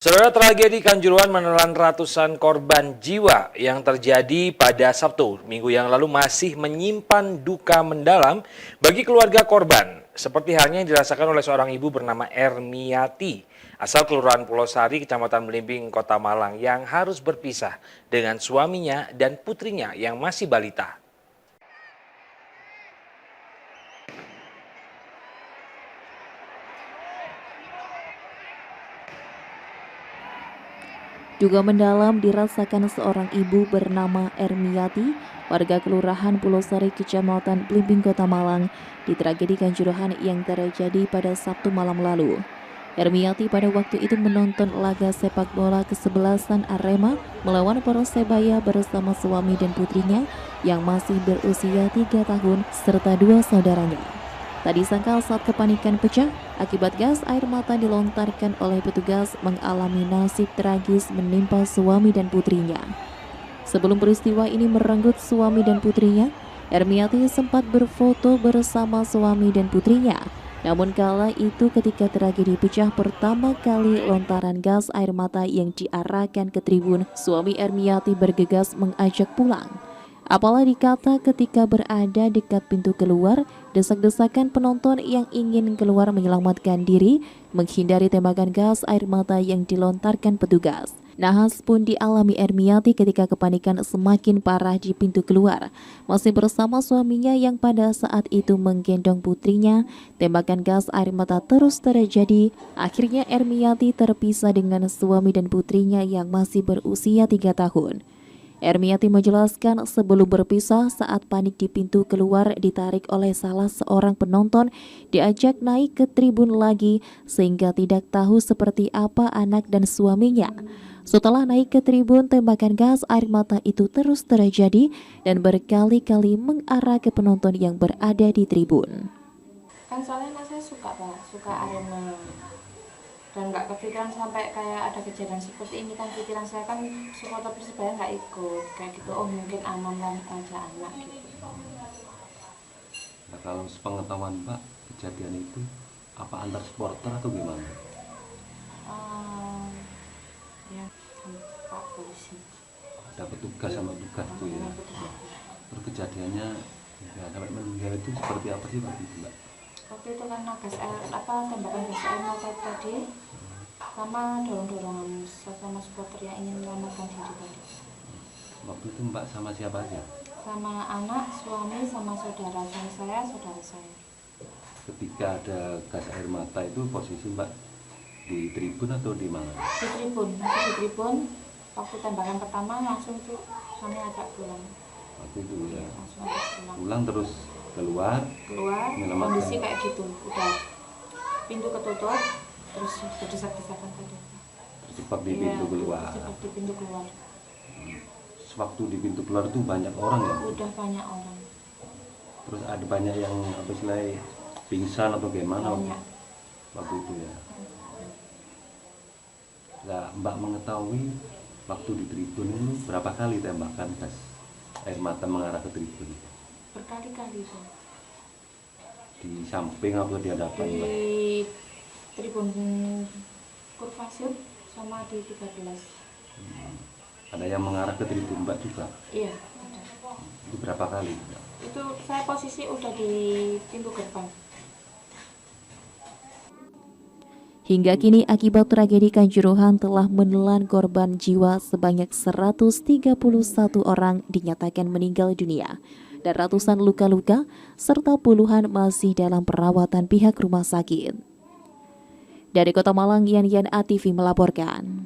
Saudara, tragedi Kanjuruhan menelan ratusan korban jiwa yang terjadi pada Sabtu minggu yang lalu masih menyimpan duka mendalam bagi keluarga korban. Seperti halnya yang dirasakan oleh seorang ibu bernama Ermiati, asal Kelurahan Pulau Sari, Kecamatan Belimbing, Kota Malang, yang harus berpisah dengan suaminya dan putrinya yang masih balita. Juga mendalam dirasakan seorang ibu bernama Ermiati, warga Kelurahan Pulau Sari, Kecamatan Belimbing, Kota Malang, di tragedi Kanjuruhan yang terjadi pada Sabtu malam lalu. Ermiati pada waktu itu menonton laga sepak bola kesebelasan Arema melawan Persebaya bersama suami dan putrinya yang masih berusia 3 tahun serta 2 saudaranya. Tak disangka saat kepanikan pecah, akibat gas air mata dilontarkan oleh petugas mengalami nasib tragis menimpa suami dan putrinya. Sebelum peristiwa ini merenggut suami dan putrinya, Ermiati sempat berfoto bersama suami dan putrinya. Namun kala itu ketika tragedi pecah pertama kali lontaran gas air mata yang diarahkan ke tribun, suami Ermiati bergegas mengajak pulang. Apalagi dikata ketika berada dekat pintu keluar, desak-desakan penonton yang ingin keluar menyelamatkan diri, menghindari tembakan gas air mata yang dilontarkan petugas. Nahas pun dialami Ermiati ketika kepanikan semakin parah di pintu keluar. Masih bersama suaminya yang pada saat itu menggendong putrinya, tembakan gas air mata terus terjadi. Akhirnya Ermiati terpisah dengan suami dan putrinya yang masih berusia 3 tahun. Ermiati menjelaskan sebelum berpisah saat panik di pintu keluar ditarik oleh salah seorang penonton, diajak naik ke tribun lagi sehingga tidak tahu seperti apa anak dan suaminya. Setelah naik ke tribun, tembakan gas air mata itu terus terjadi dan berkali-kali mengarah ke penonton yang berada di tribun. Kan soalnya anak saya suka Arema dan nggak kepikiran sampai kayak ada kejadian seperti ini. Kan pikiran saya kan supporter Persebaya nggak ikut kayak gitu, oh mungkin aman aja anak gitu. Nah, kalau sepengetahuan Pak, kejadian itu apa antar supporter atau gimana? Ya Pak polisi Ada petugas sama petugas itu ya. Terus kejadiannya ya, sampai meninggal itu seperti apa sih Pak itu Mbak? waktu itu kan tembakan gas air mata tadi sama dorong-dorongan sama supporter yang ingin menyelamatkan diri tadi. Waktu itu Mbak sama siapa aja? Sama anak, suami, sama saudara saya. Ketika ada gas air mata itu posisi Mbak di tribun atau di mana? Di tribun. Waktu tembakan pertama langsung tuh kami ajak pulang. Waktu itu ya. Langsung ajak pulang. Pulang terus keluar Kondisi kayak gitu, udah pintu ketutup terus berdesak-desakan tadi. terjebak di pintu keluar. Terjebak di pintu keluar. Sewaktu di pintu keluar itu banyak orang ya? Udah banyak orang. Terus ada banyak yang apa istilahnya pingsan atau gimana Banyak. waktu itu ya. Nah, Mbak mengetahui waktu di tribun itu berapa kali tembakan gas air mata mengarah ke tribun? Berkali-kali tuh. Di samping atau di hadapan Mbak? Di tribun Kurvasud sama di 13. Ada yang mengarah ke tribun Mbak juga? Iya, ada. Itu berapa kali? Itu saya posisi udah di pintu gerbang. Hingga kini akibat tragedi Kanjuruhan telah menelan korban jiwa sebanyak 131 orang dinyatakan meninggal dunia dan ratusan luka-luka serta puluhan masih dalam perawatan pihak rumah sakit. Dari Kota Malang, Yan ATV melaporkan.